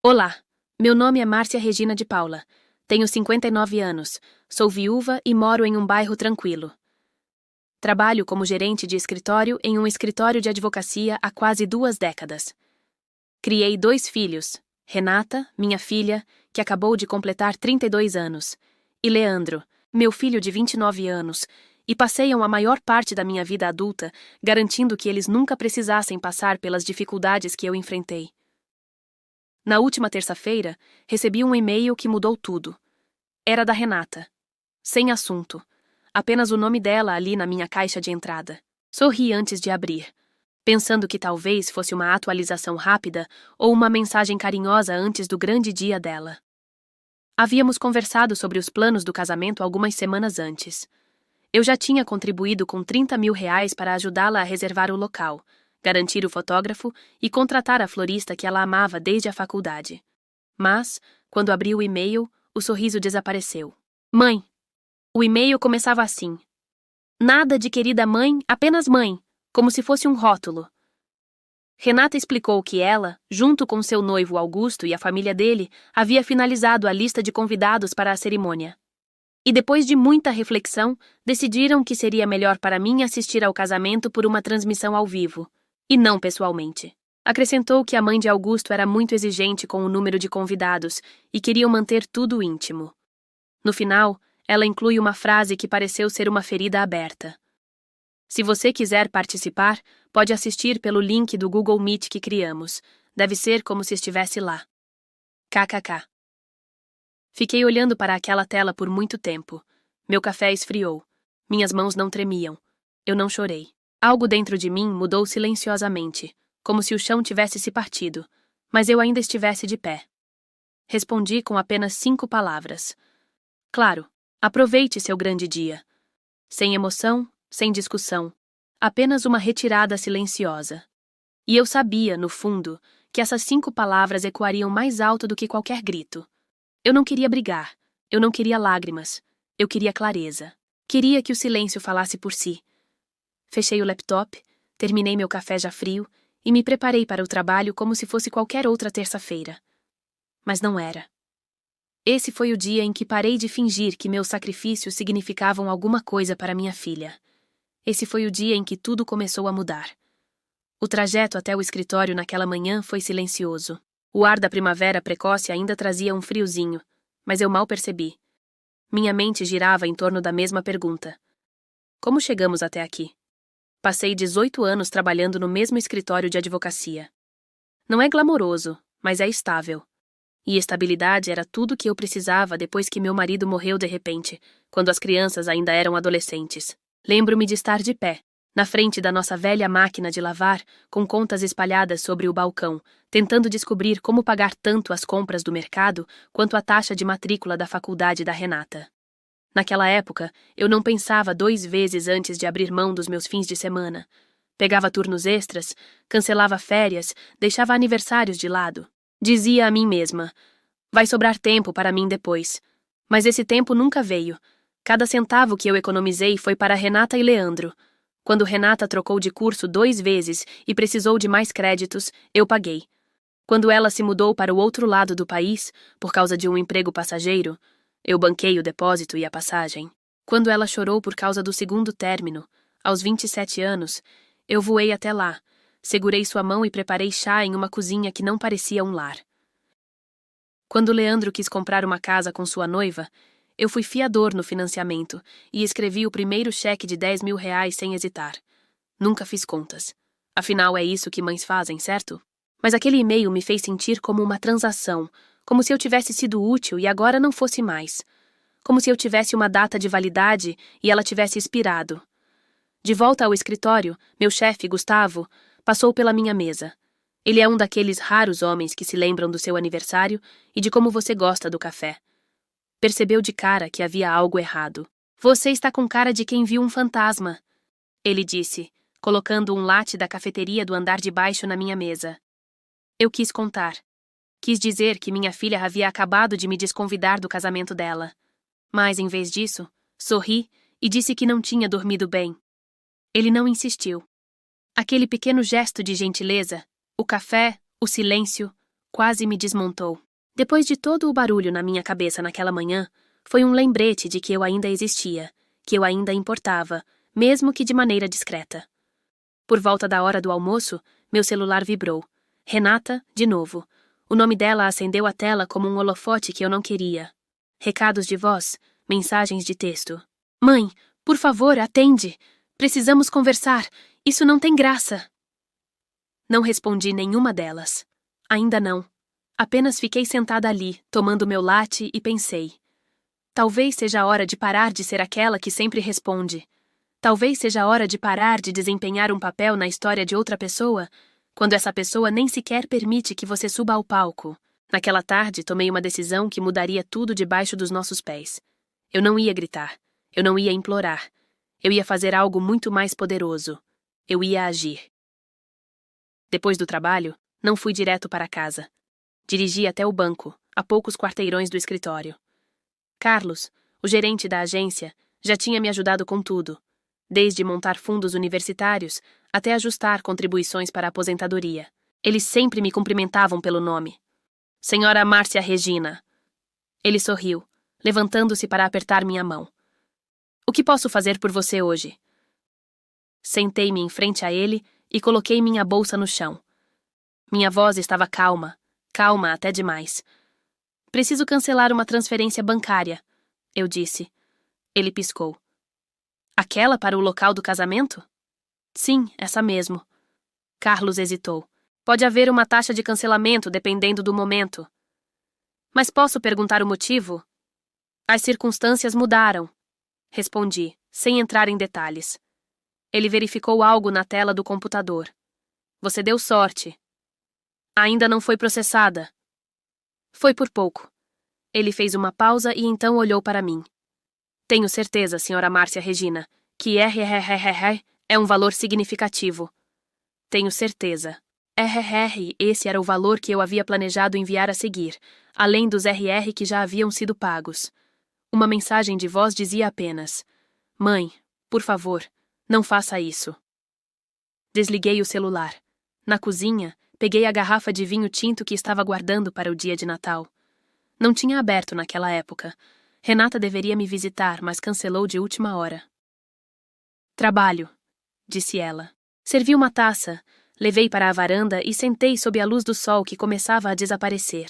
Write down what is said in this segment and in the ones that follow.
Olá, meu nome é Márcia Regina de Paula. Tenho 59 anos, sou viúva e moro em um bairro tranquilo. Trabalho como gerente de escritório em um escritório de advocacia há quase 2 décadas. Criei 2 filhos, Renata, minha filha, que acabou de completar 32 anos, e Leandro, meu filho de 29 anos, e passeiam a maior parte da minha vida adulta garantindo que eles nunca precisassem passar pelas dificuldades que eu enfrentei. Na última terça-feira, recebi um e-mail que mudou tudo. Era da Renata. Sem assunto. Apenas o nome dela ali na minha caixa de entrada. Sorri antes de abrir, pensando que talvez fosse uma atualização rápida ou uma mensagem carinhosa antes do grande dia dela. Havíamos conversado sobre os planos do casamento algumas semanas antes. Eu já tinha contribuído com R$ 30.000 para ajudá-la a reservar o local, garantir o fotógrafo e contratar a florista que ela amava desde a faculdade. Mas, quando abri o e-mail, o sorriso desapareceu. Mãe! O e-mail começava assim. Nada de querida mãe, apenas mãe, como se fosse um rótulo. Renata explicou que ela, junto com seu noivo Augusto e a família dele, havia finalizado a lista de convidados para a cerimônia. E depois de muita reflexão, decidiram que seria melhor para mim assistir ao casamento por uma transmissão ao vivo, e não pessoalmente. Acrescentou que a mãe de Augusto era muito exigente com o número de convidados e queriam manter tudo íntimo. No final, ela inclui uma frase que pareceu ser uma ferida aberta. Se você quiser participar, pode assistir pelo link do Google Meet que criamos. Deve ser como se estivesse lá. KKK. Fiquei olhando para aquela tela por muito tempo. Meu café esfriou. Minhas mãos não tremiam. Eu não chorei. Algo dentro de mim mudou silenciosamente, como se o chão tivesse se partido, mas eu ainda estivesse de pé. Respondi com apenas 5 palavras. Claro, aproveite seu grande dia. Sem emoção, sem discussão. Apenas uma retirada silenciosa. E eu sabia, no fundo, que essas 5 palavras ecoariam mais alto do que qualquer grito. Eu não queria brigar. Eu não queria lágrimas. Eu queria clareza. Queria que o silêncio falasse por si. Fechei o laptop, terminei meu café já frio e me preparei para o trabalho como se fosse qualquer outra terça-feira. Mas não era. Esse foi o dia em que parei de fingir que meus sacrifícios significavam alguma coisa para minha filha. Esse foi o dia em que tudo começou a mudar. O trajeto até o escritório naquela manhã foi silencioso. O ar da primavera precoce ainda trazia um friozinho, mas eu mal percebi. Minha mente girava em torno da mesma pergunta. Como chegamos até aqui? Passei 18 anos trabalhando no mesmo escritório de advocacia. Não é glamouroso, mas é estável. E estabilidade era tudo que eu precisava depois que meu marido morreu de repente, quando as crianças ainda eram adolescentes. Lembro-me de estar de pé, na frente da nossa velha máquina de lavar, com contas espalhadas sobre o balcão, tentando descobrir como pagar tanto as compras do mercado quanto a taxa de matrícula da faculdade da Renata. Naquela época, eu não pensava 2 vezes antes de abrir mão dos meus fins de semana. Pegava turnos extras, cancelava férias, deixava aniversários de lado. Dizia a mim mesma, vai sobrar tempo para mim depois. Mas esse tempo nunca veio. Cada centavo que eu economizei foi para Renata e Leandro. Quando Renata trocou de curso 2 vezes e precisou de mais créditos, eu paguei. Quando ela se mudou para o outro lado do país, por causa de um emprego passageiro, eu banquei o depósito e a passagem. Quando ela chorou por causa do 2º término, aos 27 anos, eu voei até lá, segurei sua mão e preparei chá em uma cozinha que não parecia um lar. Quando Leandro quis comprar uma casa com sua noiva, eu fui fiador no financiamento e escrevi o primeiro cheque de R$ 10.000 sem hesitar. Nunca fiz contas. Afinal, é isso que mães fazem, certo? Mas aquele e-mail me fez sentir como uma transação, como se eu tivesse sido útil e agora não fosse mais. Como se eu tivesse uma data de validade e ela tivesse expirado. De volta ao escritório, meu chefe, Gustavo, passou pela minha mesa. Ele é um daqueles raros homens que se lembram do seu aniversário e de como você gosta do café. Percebeu de cara que havia algo errado. Você está com cara de quem viu um fantasma, ele disse, colocando um latte da cafeteria do andar de baixo na minha mesa. Eu quis contar. Quis dizer que minha filha havia acabado de me desconvidar do casamento dela. Mas, em vez disso, sorri e disse que não tinha dormido bem. Ele não insistiu. Aquele pequeno gesto de gentileza, o café, o silêncio, Quase me desmontou. Depois de todo o barulho na minha cabeça naquela manhã, foi um lembrete de que eu ainda existia, que eu ainda importava, mesmo que de maneira discreta. Por volta da hora do almoço, meu celular vibrou. Renata, de novo. O nome dela acendeu a tela como um holofote que eu não queria. Recados de voz, mensagens de texto. Mãe, por favor, atende. Precisamos conversar. Isso não tem graça. Não respondi nenhuma delas. Ainda não. Apenas fiquei sentada ali, tomando meu latte e pensei. Talvez seja a hora de parar de ser aquela que sempre responde. Talvez seja a hora de parar de desempenhar um papel na história de outra pessoa, quando essa pessoa nem sequer permite que você suba ao palco. Naquela tarde, tomei uma decisão que mudaria tudo debaixo dos nossos pés. Eu não ia gritar. Eu não ia implorar. Eu ia fazer algo muito mais poderoso. Eu ia agir. Depois do trabalho, não fui direto para casa. Dirigi até o banco, a poucos quarteirões do escritório. Carlos, o gerente da agência, já tinha me ajudado com tudo, desde montar fundos universitários até ajustar contribuições para a aposentadoria. Eles sempre me cumprimentavam pelo nome. Senhora Márcia Regina. Ele sorriu, levantando-se para apertar minha mão. O que posso fazer por você hoje? Sentei-me em frente a ele e coloquei minha bolsa no chão. Minha voz estava calma até demais. Preciso cancelar uma transferência bancária, eu disse. Ele piscou. Aquela para o local do casamento? Sim, essa mesmo. Carlos hesitou. Pode haver uma taxa de cancelamento dependendo do momento. Mas posso perguntar o motivo? As circunstâncias mudaram, respondi, sem entrar em detalhes. Ele verificou algo na tela do computador. Você deu sorte. Ainda não foi processada. Foi por pouco. Ele fez uma pausa e então olhou para mim. Tenho certeza, senhora Márcia Regina, que RRRR é um valor significativo. Tenho certeza. RRR, esse era o valor que eu havia planejado enviar a seguir, além dos RR que já haviam sido pagos. Uma mensagem de voz dizia apenas: Mãe, por favor, não faça isso. Desliguei o celular. Na cozinha, peguei a garrafa de vinho tinto que estava guardando para o dia de Natal. Não tinha aberto naquela época. Renata deveria me visitar, mas cancelou de última hora. Trabalho, disse ela. Servi uma taça, levei para a varanda e sentei sob a luz do sol que começava a desaparecer.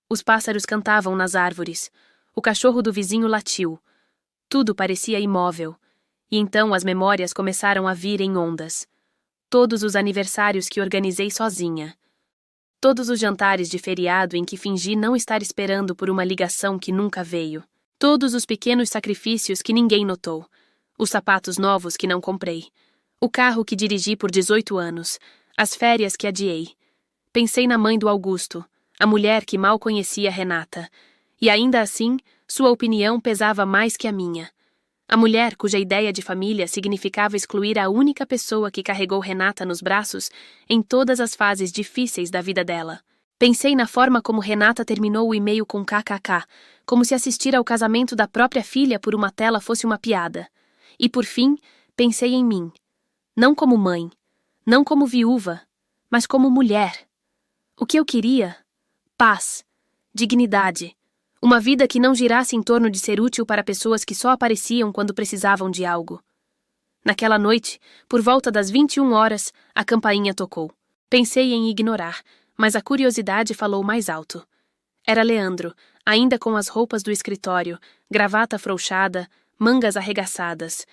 Os pássaros cantavam nas árvores. O cachorro do vizinho latiu. Tudo parecia imóvel. E então as memórias começaram a vir em ondas. Todos os aniversários que organizei sozinha. Todos os jantares de feriado em que fingi não estar esperando por uma ligação que nunca veio. Todos os pequenos sacrifícios que ninguém notou. Os sapatos novos que não comprei. O carro que dirigi por 18 anos. As férias que adiei. Pensei na mãe do Augusto, a mulher que mal conhecia Renata. E ainda assim, sua opinião pesava mais que a minha. A mulher cuja ideia de família significava excluir a única pessoa que carregou Renata nos braços em todas as fases difíceis da vida dela. Pensei na forma como Renata terminou o e-mail com kkk, como se assistir ao casamento da própria filha por uma tela fosse uma piada. E por fim, pensei em mim. Não como mãe, não como viúva, mas como mulher. O que eu queria? Paz, dignidade. Uma vida que não girasse em torno de ser útil para pessoas que só apareciam quando precisavam de algo. Naquela noite, por volta das 21 horas, a campainha tocou. Pensei em ignorar, mas a curiosidade falou mais alto. Era Leandro, ainda com as roupas do escritório, gravata afrouxada, mangas arregaçadas.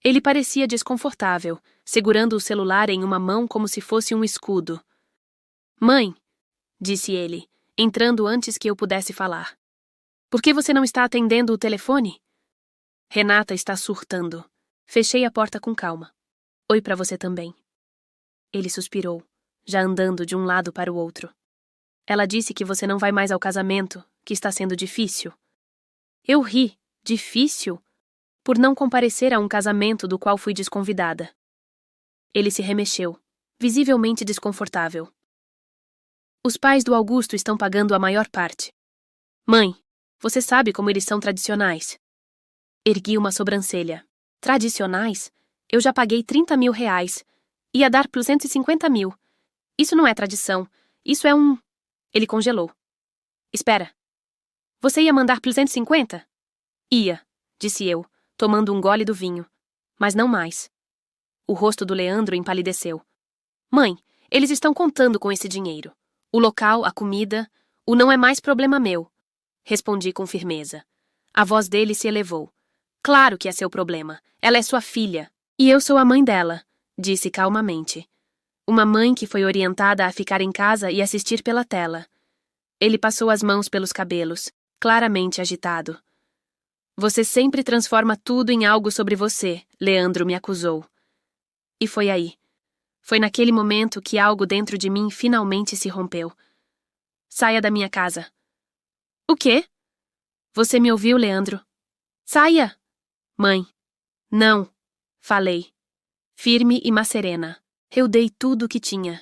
Ele parecia desconfortável, segurando o celular em uma mão como se fosse um escudo. Mãe, disse ele, entrando antes que eu pudesse falar. Por que você não está atendendo o telefone? Renata está surtando. Fechei a porta com calma. Oi para você também. Ele suspirou, já andando de um lado para o outro. Ela disse que você não vai mais ao casamento, que está sendo difícil. Eu ri. Difícil? Por não comparecer a um casamento do qual fui desconvidada. Ele se remexeu, visivelmente desconfortável. Os pais do Augusto estão pagando a maior parte. Mãe, você sabe como eles são tradicionais. Ergui uma sobrancelha. Tradicionais? Eu já paguei 30 mil reais. Ia dar plus 150 mil. Isso não é tradição. Isso é um... Ele congelou. Espera. Você ia mandar por 250? Ia, disse eu, tomando um gole do vinho. Mas não mais. O rosto do Leandro empalideceu. Mãe, eles estão contando com esse dinheiro. O local, a comida, o não é mais problema meu. Respondi com firmeza. A voz dele se elevou. Claro que é seu problema. Ela é sua filha. E eu sou a mãe dela, disse calmamente. Uma mãe que foi orientada a ficar em casa e assistir pela tela. Ele passou as mãos pelos cabelos, claramente agitado. Você sempre transforma tudo em algo sobre você, Leandro me acusou. E foi aí. Foi naquele momento que algo dentro de mim finalmente se rompeu. Saia da minha casa. O quê? Você me ouviu, Leandro? Saia! Mãe. Não. Falei. Firme e macerena. Eu dei tudo o que tinha.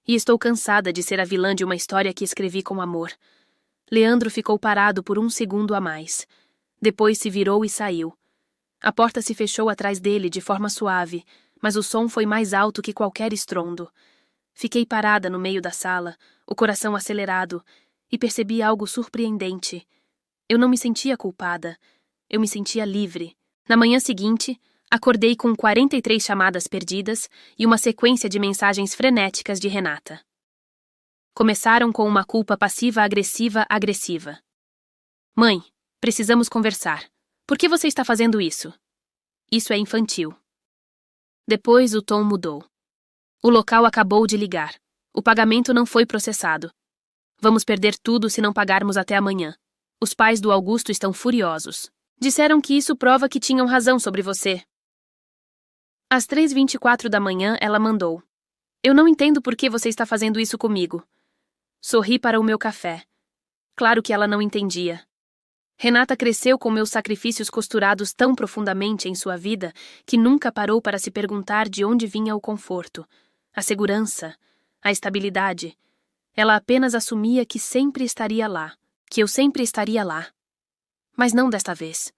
E estou cansada de ser a vilã de uma história que escrevi com amor. Leandro ficou parado por um segundo a mais. Depois se virou e saiu. A porta se fechou atrás dele de forma suave, mas o som foi mais alto que qualquer estrondo. Fiquei parada no meio da sala, o coração acelerado, e percebi algo surpreendente. Eu não me sentia culpada. Eu me sentia livre. Na manhã seguinte, acordei com 43 chamadas perdidas e uma sequência de mensagens frenéticas de Renata. Começaram com uma culpa passiva-agressiva. Mãe, precisamos conversar. Por que você está fazendo isso? Isso é infantil. Depois o tom mudou. O local acabou de ligar. O pagamento não foi processado. Vamos perder tudo se não pagarmos até amanhã. Os pais do Augusto estão furiosos. Disseram que isso prova que tinham razão sobre você. Às 3h24 da manhã, ela mandou. Eu não entendo por que você está fazendo isso comigo. Sorri para o meu café. Claro que ela não entendia. Renata cresceu com meus sacrifícios costurados tão profundamente em sua vida que nunca parou para se perguntar de onde vinha o conforto, a segurança, a estabilidade. Ela apenas assumia que sempre estaria lá, que eu sempre estaria lá. Mas não desta vez.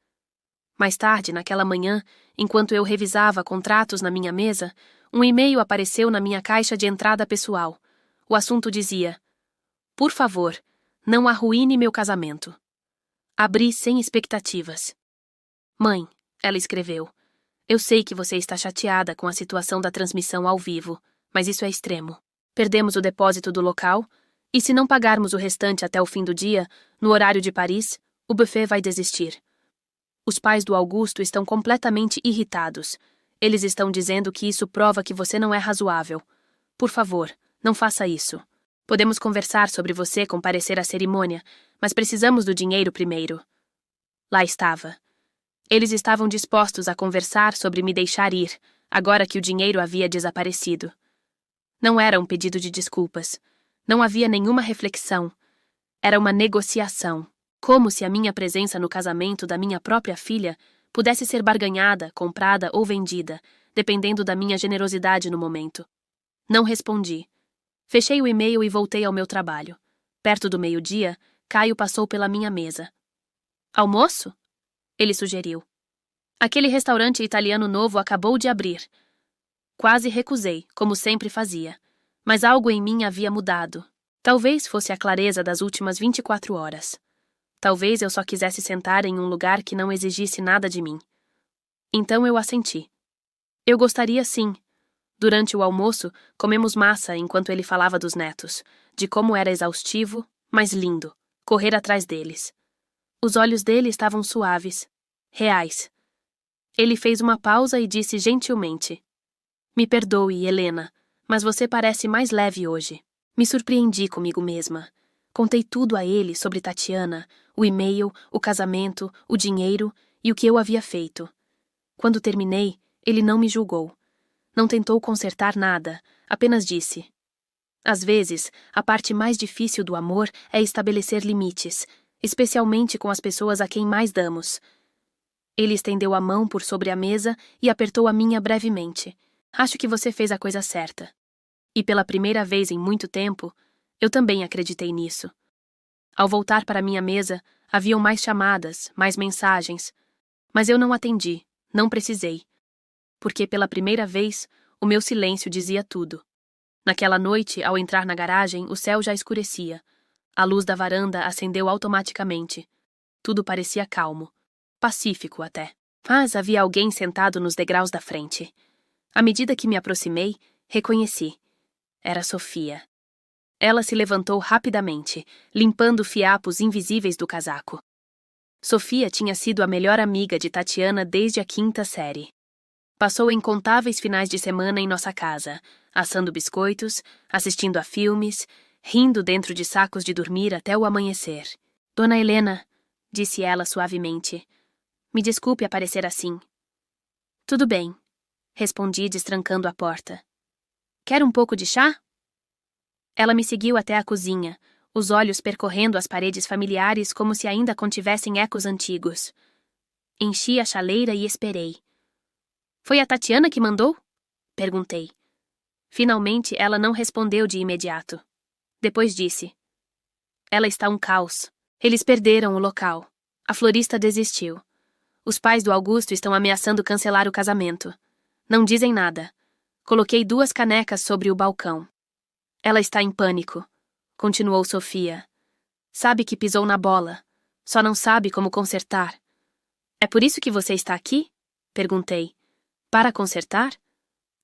Mais tarde, naquela manhã, enquanto eu revisava contratos na minha mesa, um e-mail apareceu na minha caixa de entrada pessoal. O assunto dizia: Por favor, não arruine meu casamento. Abri sem expectativas. Mãe, ela escreveu, eu sei que você está chateada com a situação da transmissão ao vivo, mas isso é extremo. Perdemos o depósito do local, e se não pagarmos o restante até o fim do dia, no horário de Paris, o buffet vai desistir. Os pais do Augusto estão completamente irritados. Eles estão dizendo que isso prova que você não é razoável. Por favor, não faça isso. Podemos conversar sobre você comparecer à cerimônia, mas precisamos do dinheiro primeiro. Lá estava. Eles estavam dispostos a conversar sobre me deixar ir, agora que o dinheiro havia desaparecido. Não era um pedido de desculpas. Não havia nenhuma reflexão. Era uma negociação. Como se a minha presença no casamento da minha própria filha pudesse ser barganhada, comprada ou vendida, dependendo da minha generosidade no momento. Não respondi. Fechei o e-mail e voltei ao meu trabalho. Perto do meio-dia, Caio passou pela minha mesa. Almoço? Ele sugeriu. Aquele restaurante italiano novo acabou de abrir. Quase recusei, como sempre fazia. Mas algo em mim havia mudado. Talvez fosse a clareza das últimas 24 horas. Talvez eu só quisesse sentar em um lugar que não exigisse nada de mim. Então eu assenti. Eu gostaria sim. Durante o almoço, comemos massa enquanto ele falava dos netos, de como era exaustivo, mas lindo, correr atrás deles. Os olhos dele estavam suaves, reais. Ele fez uma pausa e disse gentilmente: Me perdoe, Helena, mas você parece mais leve hoje. Me surpreendi comigo mesma. Contei tudo a ele sobre Tatiana, o e-mail, o casamento, o dinheiro e o que eu havia feito. Quando terminei, ele não me julgou. Não tentou consertar nada, apenas disse: Às vezes, a parte mais difícil do amor é estabelecer limites, especialmente com as pessoas a quem mais damos. Ele estendeu a mão por sobre a mesa e apertou a minha brevemente. Acho que você fez a coisa certa. E pela primeira vez em muito tempo, eu também acreditei nisso. Ao voltar para minha mesa, haviam mais chamadas, mais mensagens. Mas eu não atendi, não precisei. Porque pela primeira vez, o meu silêncio dizia tudo. Naquela noite, ao entrar na garagem, o céu já escurecia. A luz da varanda acendeu automaticamente. Tudo parecia calmo. Pacífico até. Mas havia alguém sentado nos degraus da frente. À medida que me aproximei, reconheci. Era Sofia. Ela se levantou rapidamente, limpando fiapos invisíveis do casaco. Sofia tinha sido a melhor amiga de Tatiana desde a 5ª série. Passou incontáveis finais de semana em nossa casa, assando biscoitos, assistindo a filmes, rindo dentro de sacos de dormir até o amanhecer. Dona Helena, disse ela suavemente, me desculpe aparecer assim. Tudo bem, respondi destrancando a porta. Quer um pouco de chá? Ela me seguiu até a cozinha, os olhos percorrendo as paredes familiares como se ainda contivessem ecos antigos. Enchi a chaleira e esperei. Foi a Tatiana que mandou? Perguntei. Finalmente, ela não respondeu de imediato. Depois disse. Ela está um caos. Eles perderam o local. A florista desistiu. Os pais do Augusto estão ameaçando cancelar o casamento. Não dizem nada. Coloquei 2 canecas sobre o balcão. Ela está em pânico, continuou Sofia. Sabe que pisou na bola. Só não sabe como consertar. É por isso que você está aqui? Perguntei. Para consertar?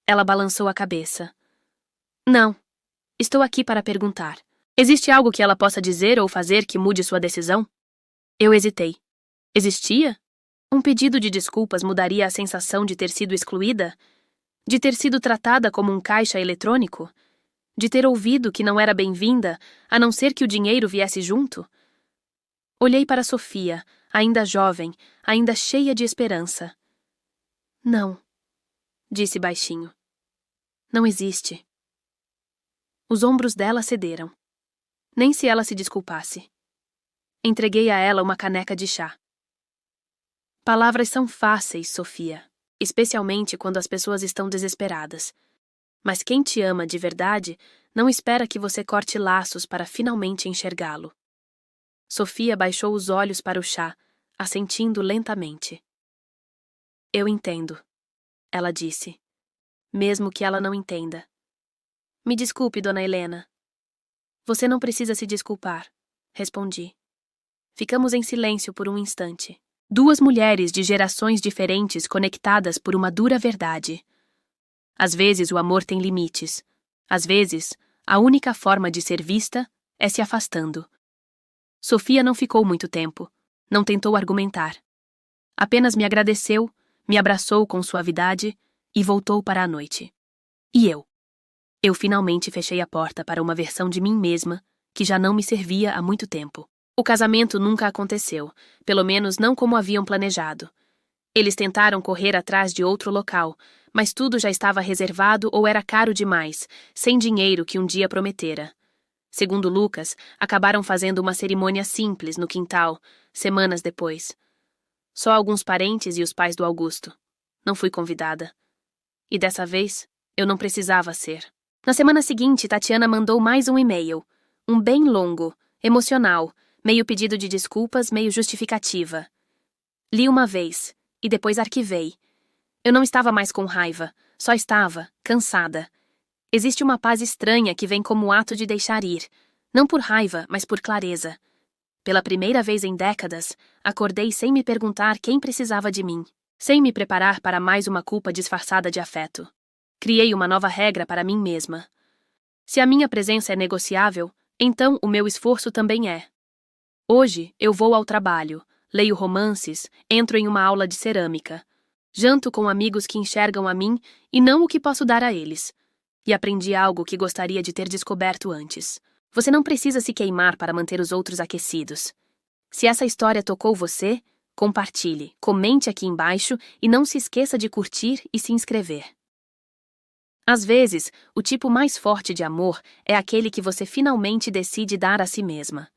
Ela balançou a cabeça. Não. Estou aqui para perguntar. Existe algo que ela possa dizer ou fazer que mude sua decisão? Eu hesitei. Existia? Um pedido de desculpas mudaria a sensação de ter sido excluída? De ter sido tratada como um caixa eletrônico? De ter ouvido que não era bem-vinda, a não ser que o dinheiro viesse junto? Olhei para Sofia, ainda jovem, ainda cheia de esperança. Não, disse baixinho. Não existe. Os ombros dela cederam. Nem se ela se desculpasse. Entreguei a ela uma caneca de chá. Palavras são fáceis, Sofia, especialmente quando as pessoas estão desesperadas. Mas quem te ama de verdade não espera que você corte laços para finalmente enxergá-lo. Sofia baixou os olhos para o chá, assentindo lentamente. Eu entendo, ela disse, mesmo que ela não entenda. Me desculpe, Dona Helena. Você não precisa se desculpar, respondi. Ficamos em silêncio por um instante. 2 mulheres de gerações diferentes conectadas por uma dura verdade. Às vezes o amor tem limites. Às vezes, a única forma de ser vista é se afastando. Sofia não ficou muito tempo. Não tentou argumentar. Apenas me agradeceu, me abraçou com suavidade e voltou para a noite. E eu? Eu finalmente fechei a porta para uma versão de mim mesma que já não me servia há muito tempo. O casamento nunca aconteceu, pelo menos não como haviam planejado. Eles tentaram correr atrás de outro local, mas tudo já estava reservado ou era caro demais, sem dinheiro que um dia prometera. Segundo Lucas, acabaram fazendo uma cerimônia simples no quintal, semanas depois. Só alguns parentes e os pais do Augusto. Não fui convidada. E dessa vez, eu não precisava ser. Na semana seguinte, Tatiana mandou mais um e-mail. Um bem longo, emocional, meio pedido de desculpas, meio justificativa. Li uma vez, e depois arquivei. Eu não estava mais com raiva, só estava, cansada. Existe uma paz estranha que vem como ato de deixar ir, não por raiva, mas por clareza. Pela primeira vez em décadas, acordei sem me perguntar quem precisava de mim, sem me preparar para mais uma culpa disfarçada de afeto. Criei uma nova regra para mim mesma. Se a minha presença é negociável, então o meu esforço também é. Hoje, eu vou ao trabalho, leio romances, entro em uma aula de cerâmica. Janto com amigos que enxergam a mim e não o que posso dar a eles. E aprendi algo que gostaria de ter descoberto antes. Você não precisa se queimar para manter os outros aquecidos. Se essa história tocou você, compartilhe, comente aqui embaixo e não se esqueça de curtir e se inscrever. Às vezes, o tipo mais forte de amor é aquele que você finalmente decide dar a si mesma.